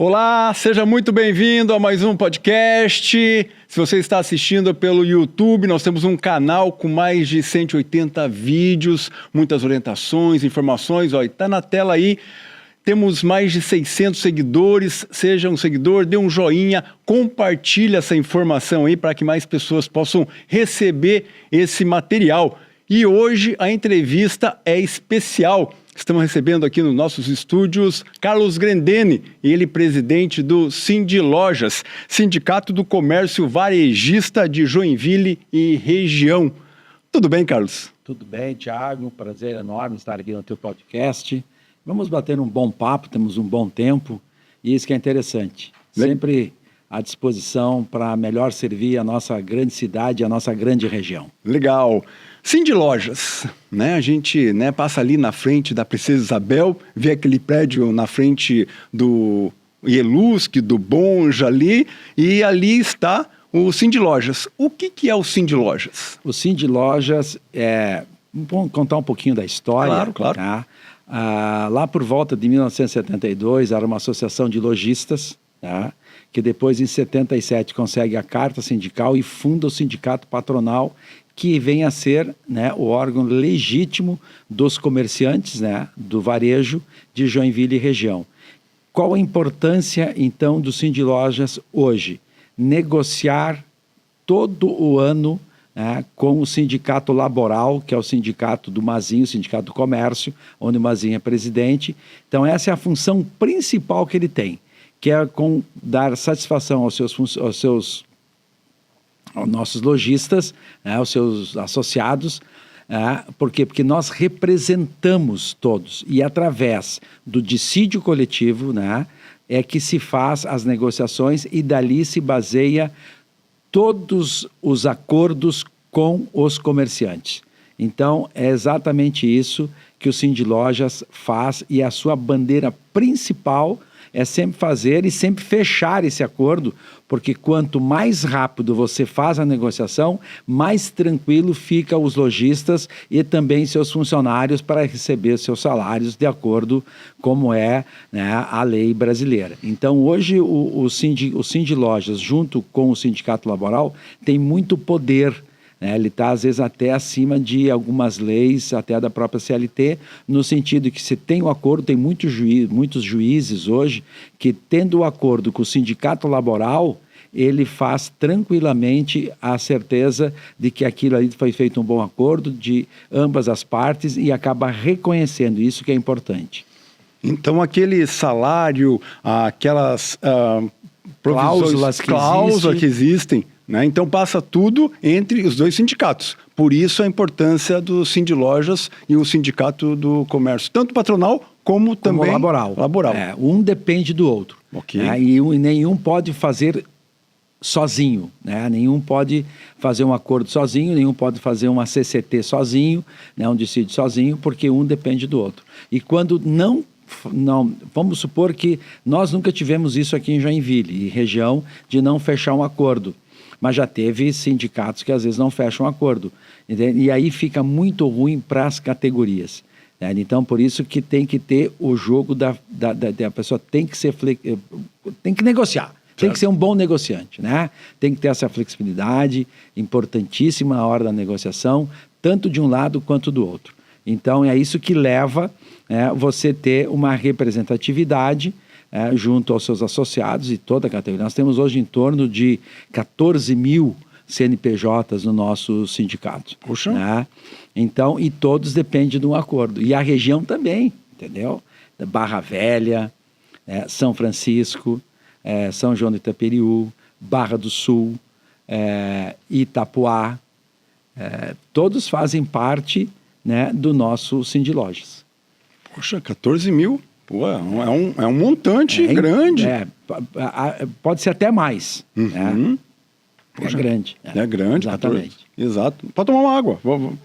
Olá, seja muito bem-vindo a mais um podcast. Se você está assistindo pelo YouTube, nós temos um canal com mais de 180 vídeos, muitas orientações, informações. Está na tela aí. Temos mais de 600 seguidores. Seja um seguidor, dê um joinha, compartilhe essa informação aí para que mais pessoas possam receber esse material. E hoje a entrevista é especial. Estamos recebendo aqui nos nossos estúdios Carlos Grendene, ele presidente do Sindilojas, Sindicato do Comércio Varejista de Joinville e região. Tudo bem, Carlos? Tudo bem, Thiago. Prazer enorme estar aqui no teu podcast. Vamos bater um bom papo, temos um bom tempo e isso que é interessante. Sempre à disposição para melhor servir a nossa grande cidade, a nossa grande região. Legal. Sindilojas, né? A gente passa ali na frente da Princesa Isabel, vê aquele prédio na frente do Ielusque, do Bonja ali, e ali está o Sindilojas. O que é o Sindilojas? O Sindilojas vamos contar um pouquinho da história. Claro. Tá? Lá por volta de 1972, era uma associação de lojistas, tá? Que depois, em 77, consegue a carta sindical e funda o sindicato patronal, que vem a ser o órgão legítimo dos comerciantes do varejo de Joinville e região. Qual a importância, então, do Sindilojas hoje? Negociar todo o ano com o sindicato laboral, que é o sindicato do Mazinho, o sindicato do comércio, onde o Mazinho é presidente. Então, essa é a função principal que ele tem, que é dar satisfação aos nossos lojistas, aos seus associados. Por quê? Porque nós representamos todos e através do dissídio coletivo é que se faz as negociações e dali se baseia todos os acordos com os comerciantes. Então, é exatamente isso que o Sindilojas faz e a sua bandeira principal é sempre fazer e sempre fechar esse acordo, porque quanto mais rápido você faz a negociação, mais tranquilo fica os lojistas e também seus funcionários para receber seus salários de acordo como é a lei brasileira. Então, hoje, o Sindilojas, junto com o Sindicato Laboral, tem muito poder. Ele está, às vezes, até acima de algumas leis, até da própria CLT, no sentido que se tem o acordo, tem muitos juízes hoje, que tendo o acordo com o sindicato laboral, ele faz tranquilamente a certeza de que aquilo ali foi feito um bom acordo de ambas as partes e acaba reconhecendo isso que é importante. Então, aquele salário, aquelas cláusulas que existem, então passa tudo entre os dois sindicatos. Por isso a importância do Sindilojas e o Sindicato do Comércio, tanto patronal como também laboral. Um depende do outro. Okay. E nenhum pode fazer sozinho. Nenhum pode fazer um acordo sozinho, nenhum pode fazer uma CCT sozinho, um dissídio sozinho, porque um depende do outro. E quando não, vamos supor que nós nunca tivemos isso aqui em Joinville e região de não fechar um acordo. Mas já teve sindicatos que às vezes não fecham um acordo. Entende? E aí fica muito ruim para as categorias. Então, por isso que tem que ter o jogo da pessoa, tem que negociar. Certo. Tem que ser um bom negociante. Tem que ter essa flexibilidade importantíssima na hora da negociação, tanto de um lado quanto do outro. Então, é isso que leva você ter uma representatividade junto aos seus associados e toda a categoria. Nós temos hoje em torno de 14 mil CNPJs no nosso sindicato. Puxa. Então, e todos dependem de um acordo. E a região também, entendeu? Barra Velha, São Francisco, São João do Itaperiú, Barra do Sul, Itapuá, todos fazem parte do nosso Sindilojas. Poxa, 14 mil? Pô, é um montante grande. Pode ser até mais. Uhum. Poxa, é grande. É grande. Exatamente. 14. Exato. Pode tomar uma água.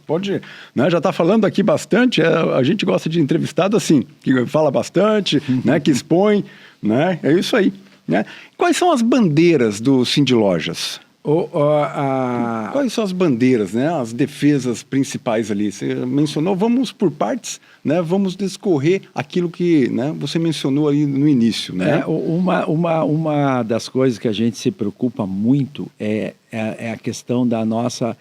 Pode. Já está falando aqui bastante. A gente gosta de entrevistado assim, que fala bastante, que expõe. É isso aí. Quais são as bandeiras do Sindilojas? Quais são as bandeiras, né? As defesas principais ali? Você mencionou, vamos por partes, né? Vamos discorrer aquilo que, né, você mencionou ali no início, né? Uma das coisas que a gente se preocupa muito é a questão da nossa...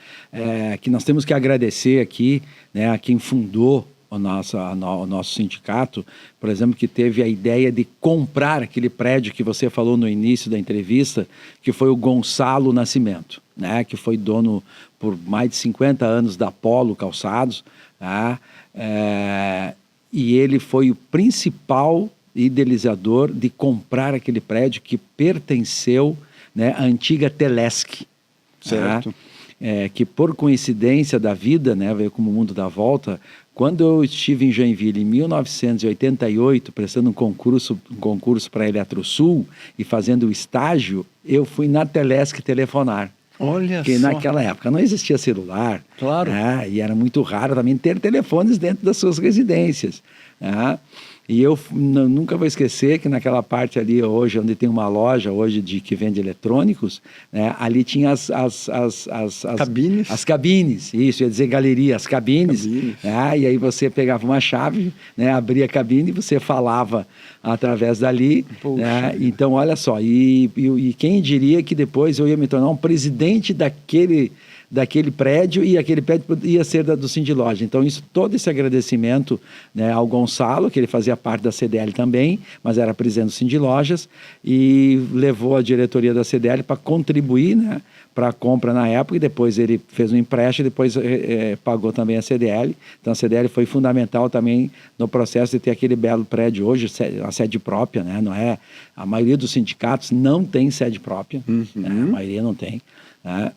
que nós temos que agradecer aqui, né, a quem fundou o nosso sindicato, por exemplo, que teve a ideia de comprar aquele prédio que você falou no início da entrevista, que foi o Gonçalo Nascimento, né, que foi dono por mais de 50 anos da Polo Calçados, tá? E ele foi o principal idealizador de comprar aquele prédio que pertenceu, né, à antiga Telesc. Certo. Tá? Que por coincidência da vida, né, veio como o mundo dá volta, quando eu estive em Joinville em 1988, prestando um concurso para a Eletrosul e fazendo o estágio, eu fui na Telesc telefonar. Olha Porque só. naquela época não existia celular. Claro. Né, e era muito raro também ter telefones dentro das suas residências. Né? E eu nunca vou esquecer que naquela parte ali hoje, onde tem uma loja hoje que vende eletrônicos, né, ali tinha as cabines. As cabines, isso, ia dizer galeria, as cabines. Né, e aí você pegava uma chave, né, abria a cabine e você falava através dali. Né, então, olha só, e quem diria que depois eu ia me tornar um presidente daquele prédio, e aquele prédio ia ser do Cindy Loja. Então, todo esse agradecimento, né, ao Gonçalo, que ele fazia parte da CDL também, mas era presidente do Cindy Lojas, e levou a diretoria da CDL para contribuir, né, para a compra na época, e depois ele fez um empréstimo, e depois pagou também a CDL. Então, a CDL foi fundamental também no processo de ter aquele belo prédio hoje, a sede própria, né? Não é, a maioria dos sindicatos não tem sede própria, né? A maioria não tem.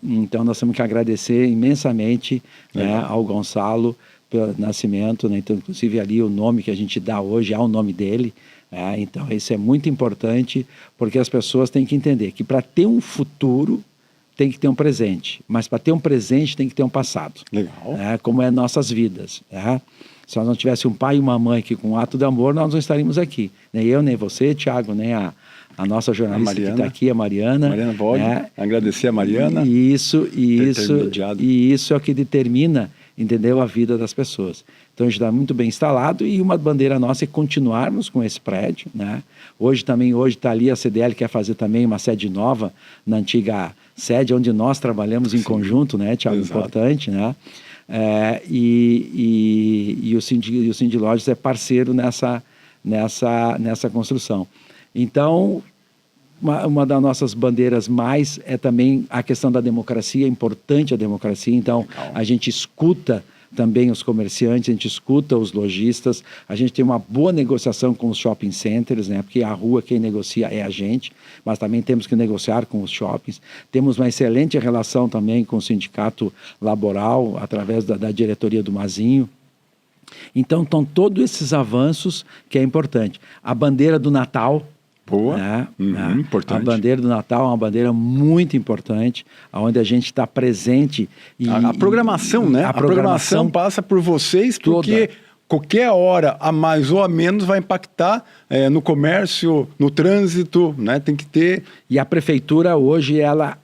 Então nós temos que agradecer imensamente, né, ao Gonçalo pelo Nascimento, né? Então, inclusive ali o nome que a gente dá hoje é o nome dele, né? Então isso é muito importante, porque as pessoas têm que entender que para ter um futuro tem que ter um presente, mas para ter um presente tem que ter um passado. Legal. Né? Como é nossas vidas, né? Se nós não tivéssemos um pai e uma mãe que com um ato de amor, nós não estaríamos aqui. Nem eu, nem você, Thiago, nem a nossa jornalista que está aqui, a Mariana. Mariana Vog, agradecer a Mariana. E isso é o que determina, entendeu, a vida das pessoas. Então, a gente está muito bem instalado, e uma bandeira nossa é continuarmos com esse prédio, né? Hoje está ali a CDL, quer fazer também uma sede nova na antiga sede, onde nós trabalhamos em conjunto, né, Thiago? Exato. Importante, né? E o Cindy Lojas é parceiro nessa construção. Então, uma das nossas bandeiras mais é também a questão da democracia, é importante a democracia. Então, a gente escuta também os comerciantes, a gente escuta os lojistas, a gente tem uma boa negociação com os shopping centers, né? Porque a rua quem negocia é a gente, mas também temos que negociar com os shoppings. Temos uma excelente relação também com o sindicato laboral, através da diretoria do Mazinho. Então, estão todos esses avanços que é importante. A bandeira do Natal... Boa, importante. A bandeira do Natal é uma bandeira muito importante, onde a gente está presente. A programação, né? A programação passa por vocês, porque qualquer hora a mais ou a menos vai impactar no comércio, no trânsito, né? Tem que ter... E a prefeitura hoje, ela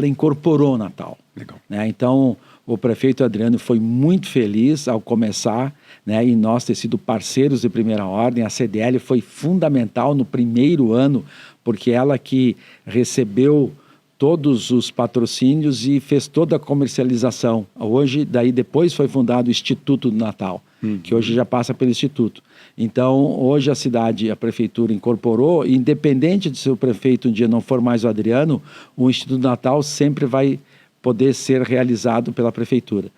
incorporou o Natal. Legal. Né? Então, o prefeito Adriano foi muito feliz ao começar, né, e nós ter sido parceiros de primeira ordem. A CDL foi fundamental no primeiro ano, porque ela que recebeu todos os patrocínios e fez toda a comercialização. Hoje, depois foi fundado o Instituto do Natal, que hoje já passa pelo Instituto. Então, hoje a prefeitura incorporou, independente de se o prefeito um dia não for mais o Adriano, o Instituto do Natal sempre vai poder ser realizado pela prefeitura.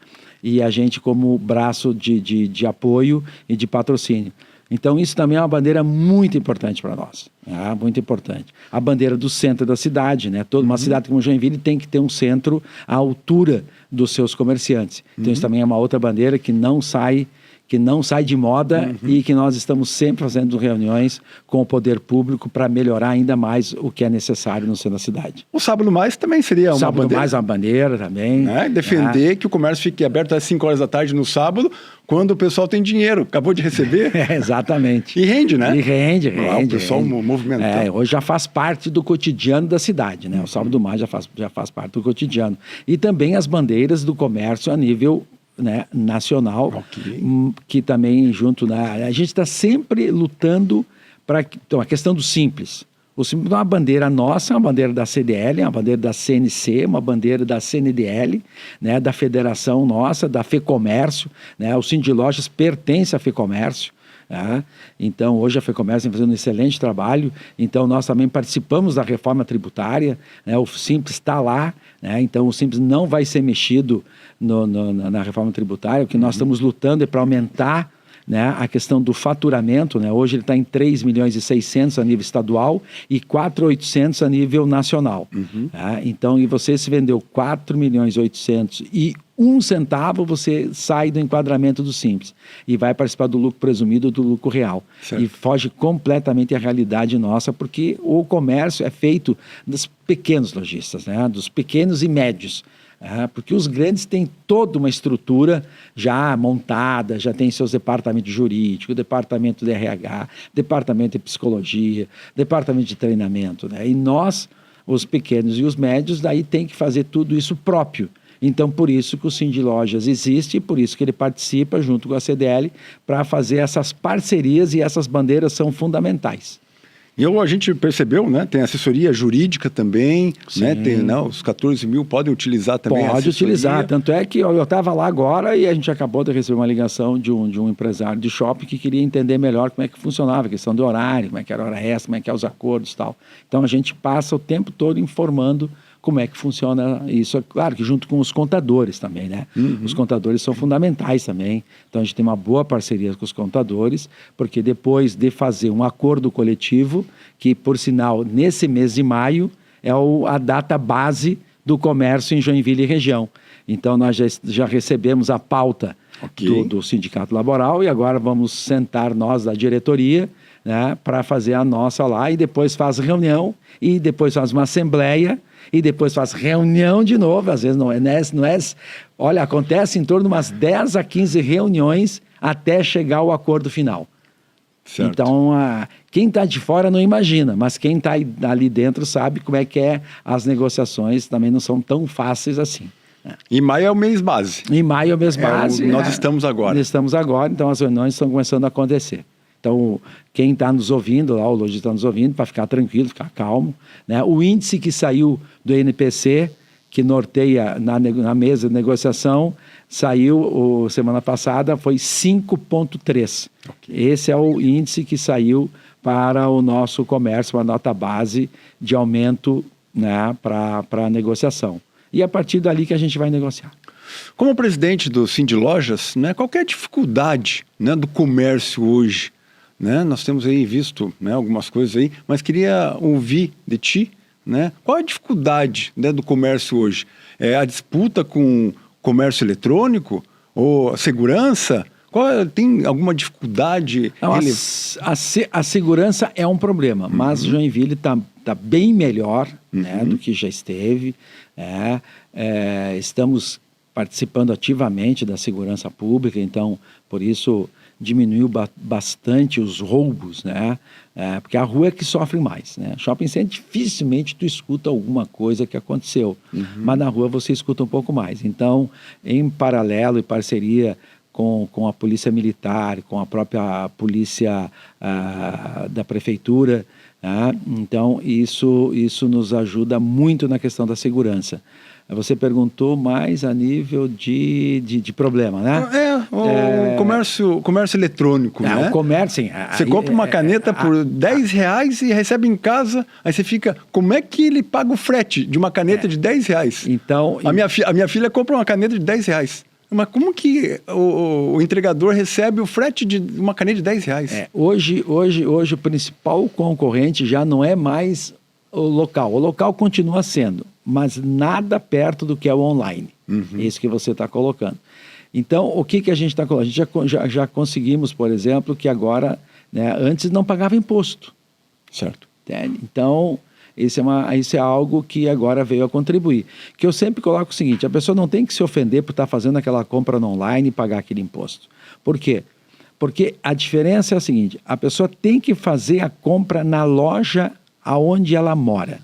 E a gente como braço de apoio e de patrocínio. Então, isso também é uma bandeira muito importante para nós. Muito importante. A bandeira do centro da cidade, né? Toda uma cidade como Joinville tem que ter um centro à altura dos seus comerciantes. Então, isso também é uma outra bandeira que não sai que não sai de moda e que nós estamos sempre fazendo reuniões com o poder público para melhorar ainda mais o que é necessário no centro da cidade. O Sábado Mais também seria uma Sábado bandeira. Mais uma bandeira também. Né? Defender que o comércio fique aberto às 5 horas da tarde no sábado, quando o pessoal tem dinheiro, acabou de receber. Exatamente. E rende, né? E rende. O pessoal movimentando. Hoje já faz parte do cotidiano da cidade, né? O Sábado Mais já faz parte do cotidiano. E também as bandeiras do comércio a nível, né, nacional, que também junto, a gente está sempre lutando para então, a questão do simples. O simples é uma bandeira nossa, uma bandeira da CDL, uma bandeira da CNC, uma bandeira da CNDL, né, da federação nossa, da FEComércio, né, o Cindy Lojas pertence à FEComércio. Então, hoje a FEComércio está fazendo um excelente trabalho, então nós também participamos da reforma tributária, né, o Simples está lá, né, então o Simples não vai ser mexido na reforma tributária, o que nós estamos lutando é para aumentar, né, a questão do faturamento, né, hoje ele está em 3 milhões e 600 a nível estadual e 4.800 a nível nacional. Então, e você se vendeu 4 milhões e 800 e 1 centavo, você sai do enquadramento do Simples e vai participar do lucro presumido do lucro real. Certo. E foge completamente à realidade nossa, porque o comércio é feito dos pequenos lojistas, né, dos pequenos e médios. Porque os grandes têm toda uma estrutura já montada, já tem seus departamentos jurídicos, departamento de RH, departamento de psicologia, departamento de treinamento, né? E nós, os pequenos e os médios, daí tem que fazer tudo isso próprio. Então, por isso que o Cindy Lojas existe e por isso que ele participa junto com a CDL para fazer essas parcerias, e essas bandeiras são fundamentais. E a gente percebeu, né? Tem assessoria jurídica também, né? Tem, não, os 14 mil podem utilizar também. Pode utilizar, tanto é que eu estava lá agora e a gente acabou de receber uma ligação de um empresário de shopping que queria entender melhor como é que funcionava, a questão do horário, como é que era a hora extra, como é que é os acordos e tal. Então a gente passa o tempo todo informando como é que funciona isso. É claro que junto com os contadores também, né? Os contadores são fundamentais também. Então a gente tem uma boa parceria com os contadores, porque depois de fazer um acordo coletivo, que por sinal nesse mês de maio é a data base do comércio em Joinville e região. Então nós já recebemos a pauta do Sindicato Laboral e agora vamos sentar nós da diretoria, né, para fazer a nossa lá, e depois faz reunião, e depois faz uma assembleia, e depois faz reunião de novo. Às vezes não é, olha, acontece em torno de umas 10 a 15 reuniões até chegar ao acordo final. Certo. Então, quem está de fora não imagina, mas quem está ali dentro sabe como é que as negociações também não são tão fáceis assim. E maio é o mês base. Em maio é o mês base. Nós estamos agora. Estamos agora, então as reuniões estão começando a acontecer. Então, quem está nos ouvindo lá, o lojista está nos ouvindo, para ficar tranquilo, ficar calmo, né? O índice que saiu do NPC, que norteia na mesa de negociação, saiu semana passada, foi 5,3. Esse é o índice que saiu para o nosso comércio, uma nota base de aumento, né, para a negociação. E é a partir dali que a gente vai negociar. Como presidente do Cindy Lojas, né, qual que é a dificuldade, né, do comércio hoje? Né? Nós temos aí visto, né, algumas coisas aí, mas queria ouvir de ti, né, qual é a dificuldade, né, do comércio hoje? É a disputa com o comércio eletrônico? Ou a segurança? Tem alguma dificuldade? Não, a segurança é um problema, mas Joinville está bem melhor, né, do que já esteve. Estamos participando ativamente da segurança pública, então, por isso, diminuiu bastante os roubos, né? Porque a rua é que sofre mais, né? Shopping center, dificilmente tu escuta alguma coisa que aconteceu, mas na rua você escuta um pouco mais. Então, em paralelo e parceria com a polícia militar, com a própria polícia da prefeitura, então isso nos ajuda muito na questão da segurança. Você perguntou mais a nível de problema, né? O comércio eletrônico, né? O comércio, sim. Você compra uma caneta por R$10 e recebe em casa, aí você fica, como é que ele paga o frete de uma caneta de R$10? Então, a minha filha compra uma caneta de R$10. Mas como que o entregador recebe o frete de uma caneta de R$10? Hoje o principal concorrente já não é mais o local. O local continua sendo, mas nada perto do que é o online. Isso que você está colocando. Então, o que a gente está colocando? A gente já conseguimos, por exemplo, que agora, né, antes não pagava imposto. Certo. Entende? Então, isso é algo que agora veio a contribuir. Que eu sempre coloco o seguinte, a pessoa não tem que se ofender por estar fazendo aquela compra no online e pagar aquele imposto. Por quê? Porque a diferença é a seguinte, a pessoa tem que fazer a compra na loja aonde ela mora.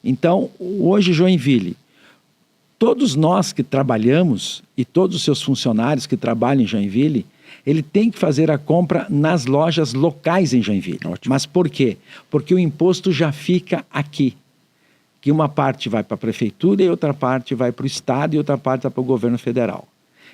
Então, hoje, Joinville, todos nós que trabalhamos e todos os seus funcionários que trabalham em Joinville, ele tem que fazer a compra nas lojas locais em Joinville. Ótimo. Mas por quê? Porque o imposto já fica aqui. Que uma parte vai para a prefeitura e outra parte vai para o estado e outra parte vai para o governo federal.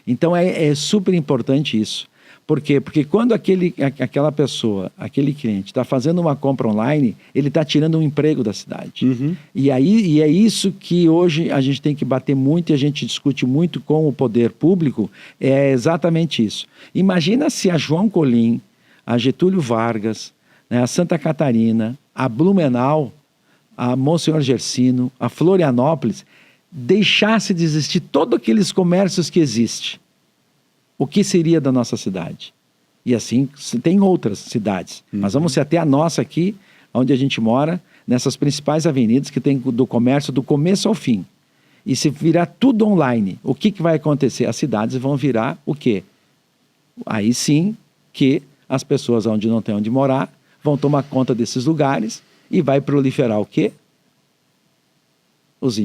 Então é super importante isso. Por quê? Porque quando aquela pessoa, aquele cliente está fazendo uma compra online, ele está tirando um emprego da cidade. Uhum. E é isso que hoje a gente tem que bater muito e a gente discute muito com o poder público, é exatamente isso. Imagina se a João Colim, a Getúlio Vargas, né, a Santa Catarina, a Blumenau, a Monsenhor Gersino, a Florianópolis, deixasse de existir todos aqueles comércios que existem. O que seria da nossa cidade? E assim, tem outras cidades. Mas vamos ser até a nossa aqui, onde a gente mora, nessas principais avenidas que tem do comércio do começo ao fim. E se virar tudo online, o que vai acontecer? As cidades vão virar o quê? Aí sim que as pessoas onde não tem onde morar vão tomar conta desses lugares e vai proliferar o quê? Os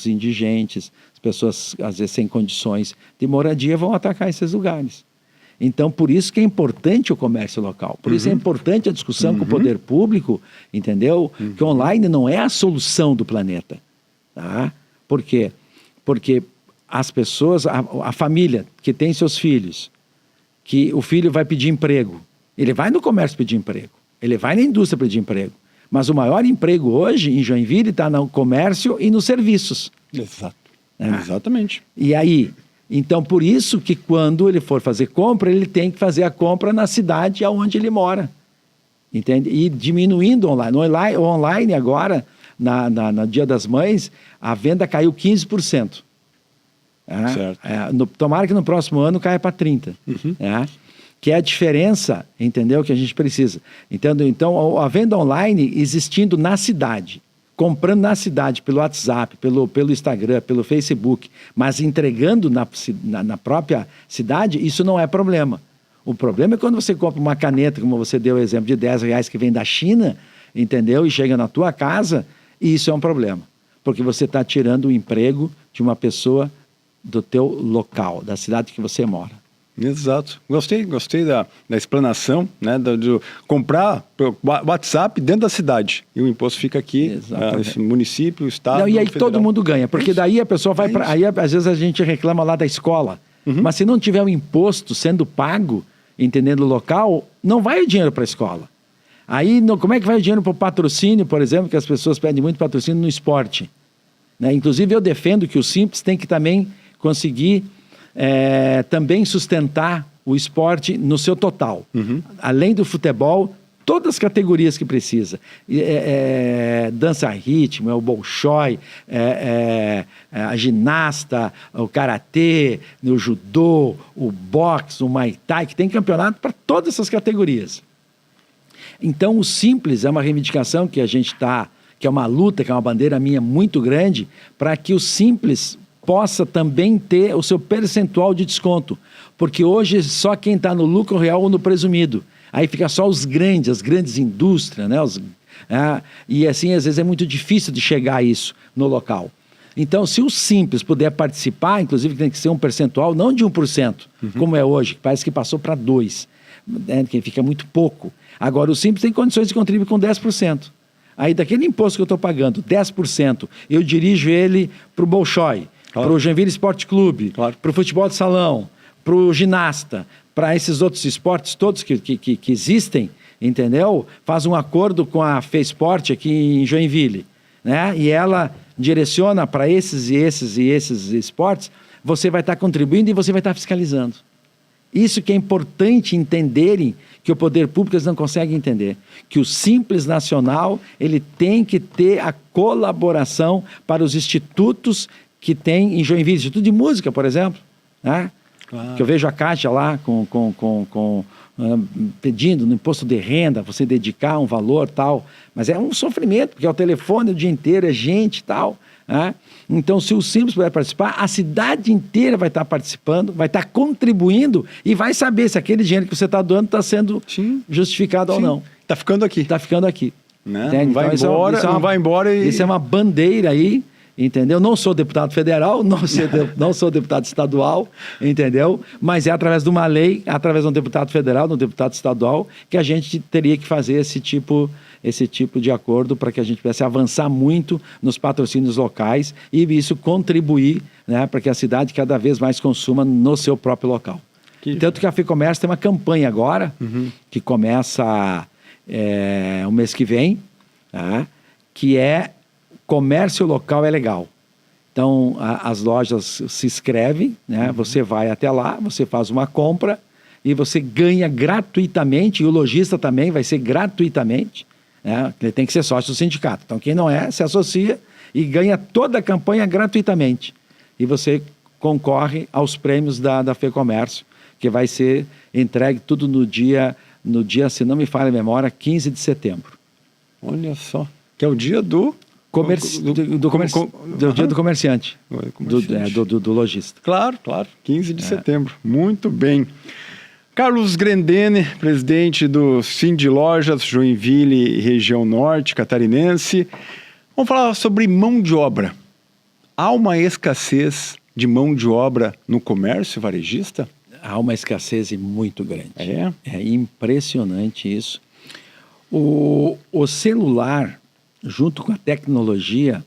indigentes, as pessoas, às vezes, sem condições de moradia, vão atacar esses lugares. Então, por isso que é importante o comércio local. Por isso é importante a discussão com o poder público, entendeu? Que online não é a solução do planeta. Tá? Por quê? Porque as pessoas, a família que tem seus filhos, que o filho vai pedir emprego, ele vai no comércio pedir emprego, ele vai na indústria pedir emprego. Mas o maior emprego hoje em Joinville está no comércio e nos serviços. Exato. Exatamente. E aí, então por isso que quando ele for fazer compra, ele tem que fazer a compra na cidade onde ele mora. Entende? E diminuindo online. O online agora, no Dia das Mães, a venda caiu 15%. Certo. Tomara que no próximo ano caia para 30%. Que é a diferença, entendeu? Que a gente precisa. Entendeu? Então, a venda online existindo na cidade, comprando na cidade, pelo WhatsApp, pelo Instagram, pelo Facebook, mas entregando na própria cidade, isso não é problema. O problema é quando você compra uma caneta, como você deu o exemplo de R$10 que vem da China, entendeu? E chega na tua casa, e isso é um problema. Porque você está tirando o emprego de uma pessoa do teu local, da cidade que você mora. Exato. Gostei da explanação, né? De comprar pelo WhatsApp dentro da cidade. E o imposto fica aqui, esse município, o estado. Não, e aí federal. todo mundo ganha, porque daí a pessoa vai para. Aí às vezes a gente reclama lá da escola. Mas se não tiver o imposto sendo pago, entendendo o local, não vai o dinheiro para a escola. Aí como é que vai o dinheiro para o patrocínio, por exemplo, que as pessoas pedem muito patrocínio no esporte? Né? Inclusive eu defendo que o Simples tem que também conseguir também sustentar o esporte no seu total. Além do futebol, todas as categorias que precisa. Dança a ritmo, o bolshoi, a ginasta, o karatê, o judô, o boxe, o muay thai, que tem campeonato para todas essas categorias. Então, o Simples é uma reivindicação que a gente que é uma luta, que é uma bandeira minha muito grande, para que o Simples possa também ter o seu percentual de desconto. Porque hoje só quem está no lucro real ou no presumido. Aí fica só as grandes indústrias, né? E assim, às vezes é muito difícil de chegar a isso no local. Então, se o Simples puder participar, inclusive tem que ser um percentual, não de 1%, como é hoje, que parece que passou para 2%, né? Que fica muito pouco. Agora, o Simples tem condições de contribuir com 10%. Aí, daquele imposto que eu estou pagando, 10%, eu dirijo ele para o bolshoi, para o Joinville Esporte Clube, para o futebol de salão, para o ginasta, para esses outros esportes todos que existem, entendeu? Faz um acordo com a FESport aqui em Joinville, né? E ela direciona para esses e esses esportes, você vai estar contribuindo e você vai estar fiscalizando. Isso que é importante entenderem, que o poder público eles não conseguem entender, que o Simples Nacional ele tem que ter a colaboração para os institutos que tem em Joinville, Instituto de Música, por exemplo, né? Claro. Que eu vejo a Caixa lá pedindo no imposto de renda, você dedicar um valor tal, mas é um sofrimento, porque é o telefone o dia inteiro, é gente e tal. Né? Então, se o Simples puder participar, a cidade inteira vai estar participando, vai estar contribuindo e vai saber se aquele dinheiro que você está doando está sendo justificado ou não. Está ficando aqui. Está ficando aqui. Né? Não vai embora, não vai embora e... Isso é uma bandeira aí, entendeu? Não sou deputado federal, não sou deputado estadual, entendeu? Mas é através de uma lei, através de um deputado federal, de um deputado estadual, que a gente teria que fazer esse tipo de acordo para que a gente pudesse avançar muito nos patrocínios locais e isso contribuir, né, para que a cidade cada vez mais consuma no seu próprio local. Tanto que a FEComércio tem uma campanha agora, que começa o mês que vem, tá? Que é comércio local é legal. Então, as lojas se inscrevem, né? Você vai até lá, você faz uma compra e você ganha gratuitamente, e o lojista também vai ser gratuitamente, né? Ele tem que ser sócio do sindicato. Então, quem não é, se associa e ganha toda a campanha gratuitamente. E você concorre aos prêmios da FEComércio, que vai ser entregue tudo no dia, se não me falha a memória, 15 de setembro. Olha só, que é o dia do... dia do comerciante, do lojista. Claro, 15 de setembro. Muito bem. Carlos Grendene, presidente do Sindlojas Joinville, região norte catarinense. Vamos falar sobre mão de obra. Há uma escassez de mão de obra no comércio varejista? Há uma escassez muito grande. É impressionante isso. O celular, junto com a tecnologia,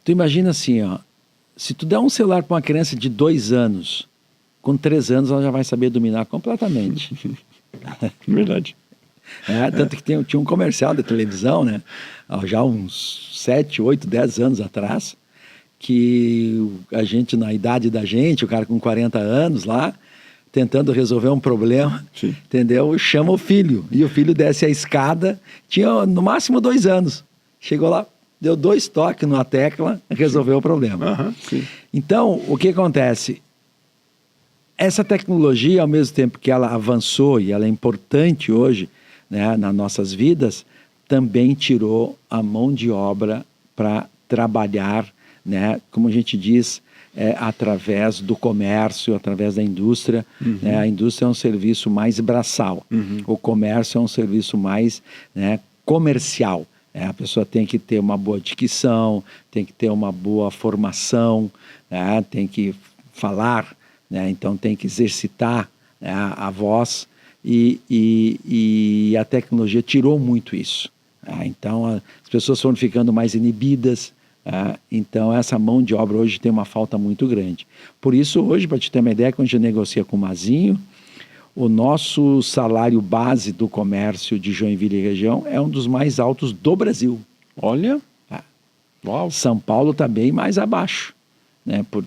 tu imagina assim, ó, se tu der um celular para uma criança de 2 anos, com 3 anos ela já vai saber dominar completamente. Verdade. Tanto que tinha um comercial de televisão, né, já uns 7, 8, 10 anos atrás, que a gente, na idade da gente, o cara com 40 anos lá, tentando resolver um problema, entendeu? Chama o filho. E o filho desce a escada, tinha no máximo 2 anos. Chegou lá, deu 2 toques numa tecla, resolveu o problema. Então, o que acontece? Essa tecnologia, ao mesmo tempo que ela avançou e ela é importante hoje, né, nas nossas vidas, também tirou a mão de obra para trabalhar, né, como a gente diz, através do comércio, através da indústria. Né? A indústria é um serviço mais braçal. O comércio é um serviço mais, né, comercial. A pessoa tem que ter uma boa dicção, tem que ter uma boa formação, né? Tem que falar, né? Então tem que exercitar, né, a voz e a tecnologia tirou muito isso. Então as pessoas foram ficando mais inibidas. Então essa mão de obra hoje tem uma falta muito grande. Por isso hoje, para te ter uma ideia, quando a gente negocia com o Mazinho, o nosso salário base do comércio de Joinville e região é um dos mais altos do Brasil. Olha, uau. São Paulo está bem mais abaixo, né? Por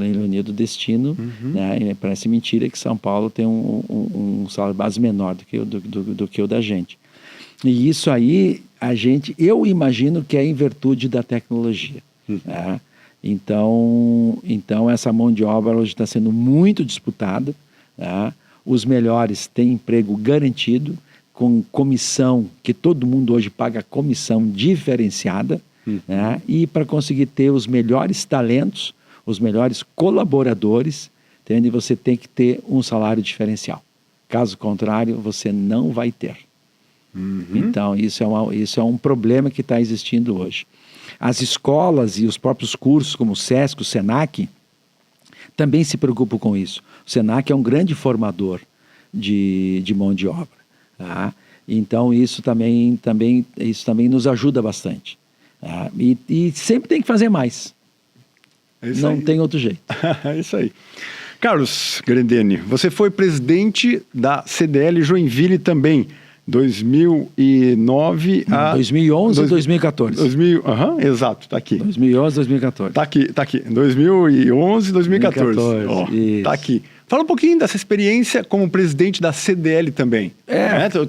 ironia do destino, né? Parece mentira que São Paulo tem um salário base menor do que o da gente. E isso aí, eu imagino que é em virtude da tecnologia. Né? Então essa mão de obra hoje está sendo muito disputada. Né? Os melhores têm emprego garantido, com comissão, que todo mundo hoje paga comissão diferenciada. Né? E para conseguir ter os melhores talentos, os melhores colaboradores, entende? Você tem que ter um salário diferencial. Caso contrário, você não vai ter. Então, isso é um problema que está existindo hoje. As escolas e os próprios cursos, como o SESC, o SENAC, também se preocupam com isso. O SENAC é um grande formador de mão de obra. Tá? Então, isso também nos ajuda bastante. Tá? E sempre tem que fazer mais. Não tem outro jeito. É isso aí. Carlos Grendene, você foi presidente da CDL Joinville também. 2009 a... 2011 e 2014. Exato, está aqui. 2011 e 2014. Está aqui. 2011 e 2014. Está aqui. Fala um pouquinho dessa experiência como presidente da CDL também.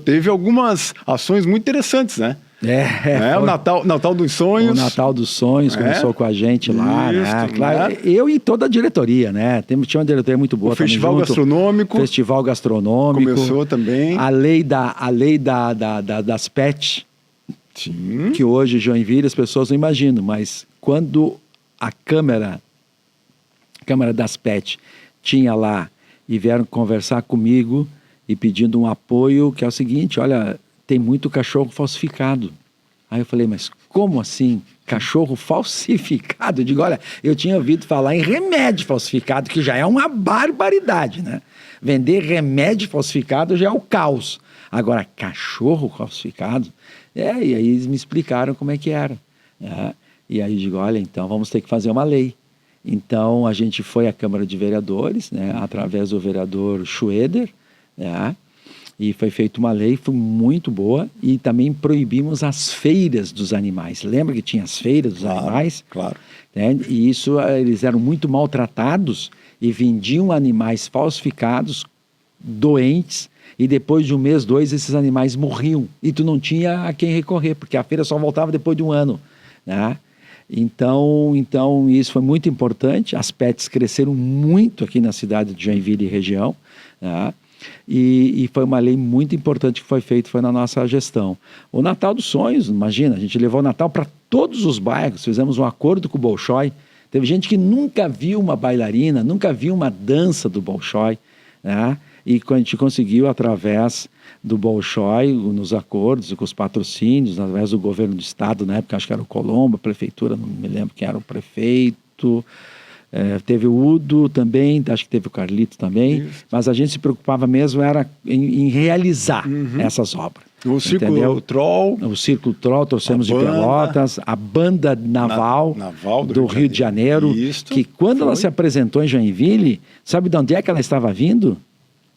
Teve algumas ações muito interessantes, né? O Natal dos Sonhos. O Natal dos Sonhos começou com a gente lá, Isso, né? Claro, eu e toda a diretoria, né? Tinha uma diretoria muito boa. O Festival Gastronômico. Festival Gastronômico. Começou também. A lei das PET. Sim. Que hoje, Joinville, as pessoas não imaginam, mas quando a Câmara das PET tinha lá e vieram conversar comigo e pedindo um apoio, que é o seguinte, olha, tem muito cachorro falsificado. Aí eu falei, mas como assim? Cachorro falsificado? Eu digo, olha, eu tinha ouvido falar em remédio falsificado, que já é uma barbaridade, né? Vender remédio falsificado já é o caos. Agora, cachorro falsificado? E aí eles me explicaram como é que era. Né? E aí eu digo, olha, então vamos ter que fazer uma lei. Então a gente foi à Câmara de Vereadores, né, através do vereador Schroeder, né, e foi feita uma lei, foi muito boa, e também proibimos as feiras dos animais. Lembra que tinha as feiras dos animais? Claro. Né? E isso, eles eram muito maltratados e vendiam animais falsificados, doentes, e depois de um mês, 2, esses animais morriam. E tu não tinha a quem recorrer, porque a feira só voltava depois de um ano. Né? Então, isso foi muito importante. As pets cresceram muito aqui na cidade de Joinville e região. Né? E foi uma lei muito importante que foi feita, foi na nossa gestão. O Natal dos Sonhos, imagina, a gente levou o Natal para todos os bairros, fizemos um acordo com o Bolshoi. Teve gente que nunca viu uma bailarina, nunca viu uma dança do Bolshoi, né? E a gente conseguiu, através do Bolshoi, nos acordos, com os patrocínios, através do governo do estado, na época acho que era o Colombo, a prefeitura, não me lembro quem era o prefeito, teve o Udo também, acho que teve o Carlito também, mas a gente se preocupava mesmo era em realizar essas obras. O Círculo Troll. O Círculo Troll, trouxemos de Pelotas, a banda naval do Rio de Janeiro, que quando ela se apresentou em Joinville, sabe de onde é que ela estava vindo?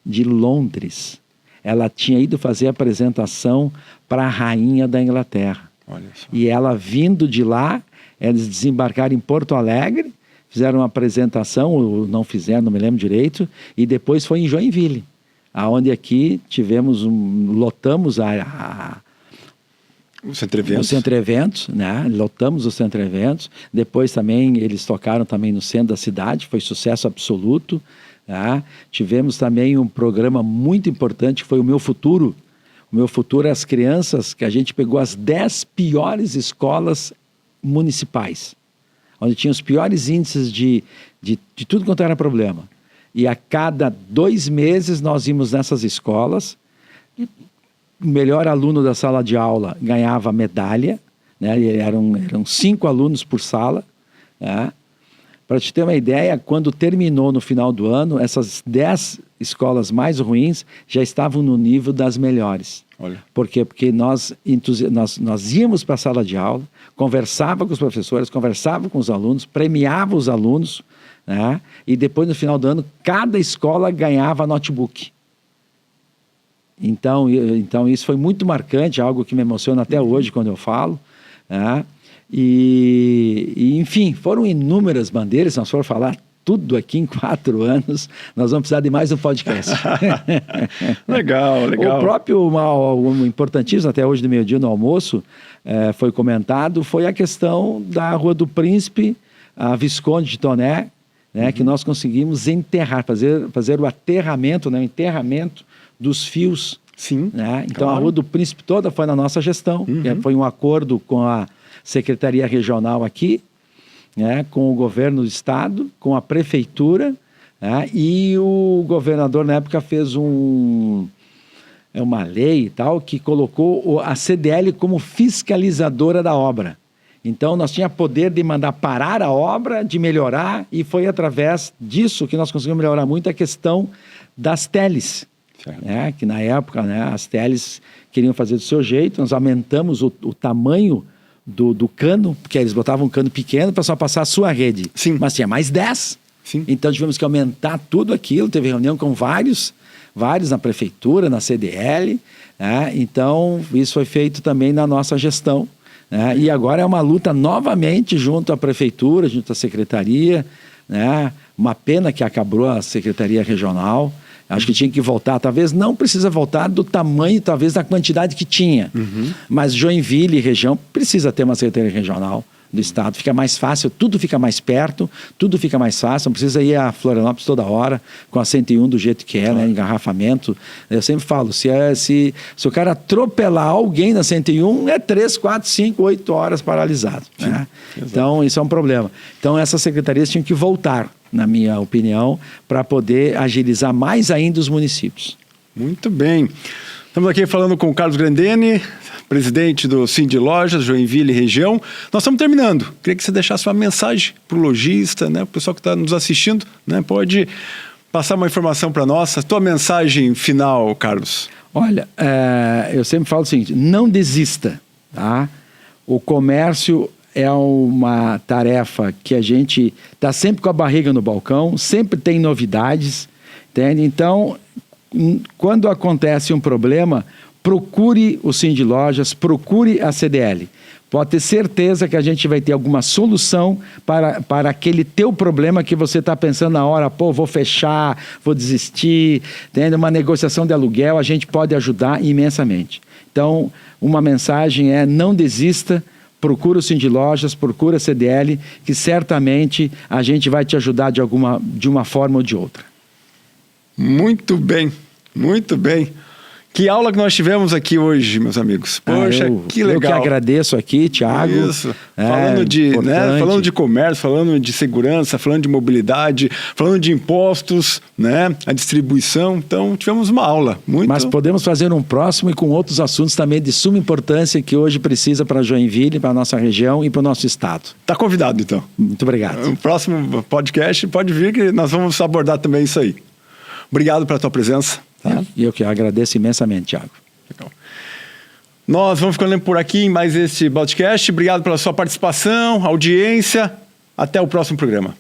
De Londres. Ela tinha ido fazer a apresentação para a rainha da Inglaterra. Olha só. E ela vindo de lá, eles desembarcaram em Porto Alegre, fizeram uma apresentação, ou não fizeram, não me lembro direito, e depois foi em Joinville, aonde aqui lotamos o Centro-Eventos. O Centro-Eventos, né? Lotamos o Centro-Eventos. Depois também, eles tocaram também no centro da cidade, foi sucesso absoluto. Tá? Tivemos também um programa muito importante que foi o Meu Futuro. O Meu Futuro é as crianças que a gente pegou as 10 piores escolas municipais, onde tinha os piores índices de tudo quanto era problema. E a cada 2 meses nós íamos nessas escolas, o melhor aluno da sala de aula ganhava medalha, né? E eram 5 alunos por sala, né? Para te ter uma ideia, quando terminou no final do ano, essas 10 escolas mais ruins já estavam no nível das melhores. Olha. Por quê? Porque nós íamos para a sala de aula, conversava com os professores, conversava com os alunos, premiava os alunos, né? E depois, no final do ano, cada escola ganhava notebook. Então isso foi muito marcante, algo que me emociona até hoje quando eu falo, né? E, enfim, foram inúmeras bandeiras, se nós for falar tudo aqui em 4 anos, nós vamos precisar de mais um podcast. Legal. O próprio, um importantíssimo, até hoje do meio-dia no almoço, foi comentado, foi a questão da Rua do Príncipe, a Visconde de Toné, né, que nós conseguimos enterrar, fazer o aterramento, né, o enterramento dos fios. Sim, né? Então claro. A Rua do Príncipe toda foi na nossa gestão, foi um acordo com a Secretaria Regional aqui, né, com o governo do estado, com a prefeitura, né, e o governador na época fez uma lei e tal, que colocou a CDL como fiscalizadora da obra. Então nós tínhamos poder de mandar parar a obra, de melhorar, e foi através disso que nós conseguimos melhorar muito a questão das teles. Né, que na época, né, as teles queriam fazer do seu jeito, nós aumentamos o tamanho do cano, porque eles botavam um cano pequeno para só passar a sua rede. Sim. Mas tinha mais 10. Sim. Então tivemos que aumentar tudo aquilo, teve reunião com vários na prefeitura, na CDL, né? Então isso foi feito também na nossa gestão, né? E agora é uma luta novamente junto à prefeitura, junto à secretaria, né? Uma pena que acabou a Secretaria Regional. Acho que tinha que voltar, talvez não precisa voltar do tamanho, talvez da quantidade que tinha. Mas Joinville e região precisa ter uma secretaria regional do estado, fica mais fácil, tudo fica mais perto, tudo fica mais fácil, não precisa ir a Florianópolis toda hora, com a 101 do jeito que é, né, engarrafamento. Eu sempre falo, se o cara atropelar alguém na 101, é 3, 4, 5, 8 horas paralisado. Né? Então, isso é um problema. Então, essas secretarias tinham que voltar, na minha opinião, para poder agilizar mais ainda os municípios. Muito bem. Estamos aqui falando com o Carlos Grandene, presidente do Cindy Lojas, Joinville e região. Nós estamos terminando. Queria que você deixasse uma mensagem para o lojista, né, o pessoal que está nos assistindo, né, pode passar uma informação para nós. A tua mensagem final, Carlos. Olha, eu sempre falo o seguinte, não desista, tá? O comércio é uma tarefa que a gente está sempre com a barriga no balcão, sempre tem novidades, entende? Então, quando acontece um problema, procure o Cindy Lojas, procure a CDL. Pode ter certeza que a gente vai ter alguma solução para aquele teu problema que você está pensando na hora, pô, vou fechar, vou desistir, tendo uma negociação de aluguel, a gente pode ajudar imensamente. Então, uma mensagem é não desista, procura o Cindy Lojas, procura a CDL, que certamente a gente vai te ajudar de uma forma ou de outra. Muito bem, muito bem. Que aula que nós tivemos aqui hoje, meus amigos. Poxa, que legal. Eu que agradeço aqui, Thiago. Isso. Falando de comércio, falando de segurança, falando de mobilidade, falando de impostos, né? A distribuição. Então, tivemos uma aula. Mas podemos fazer um próximo e com outros assuntos também de suma importância que hoje precisa para Joinville, para a nossa região e para o nosso estado. Está convidado, então. Muito obrigado. No próximo podcast, pode vir que nós vamos abordar também isso aí. Obrigado pela tua presença. Tá? Eu que agradeço imensamente, Thiago. Legal. Nós vamos ficando por aqui em mais este podcast. Obrigado pela sua participação, audiência. Até o próximo programa.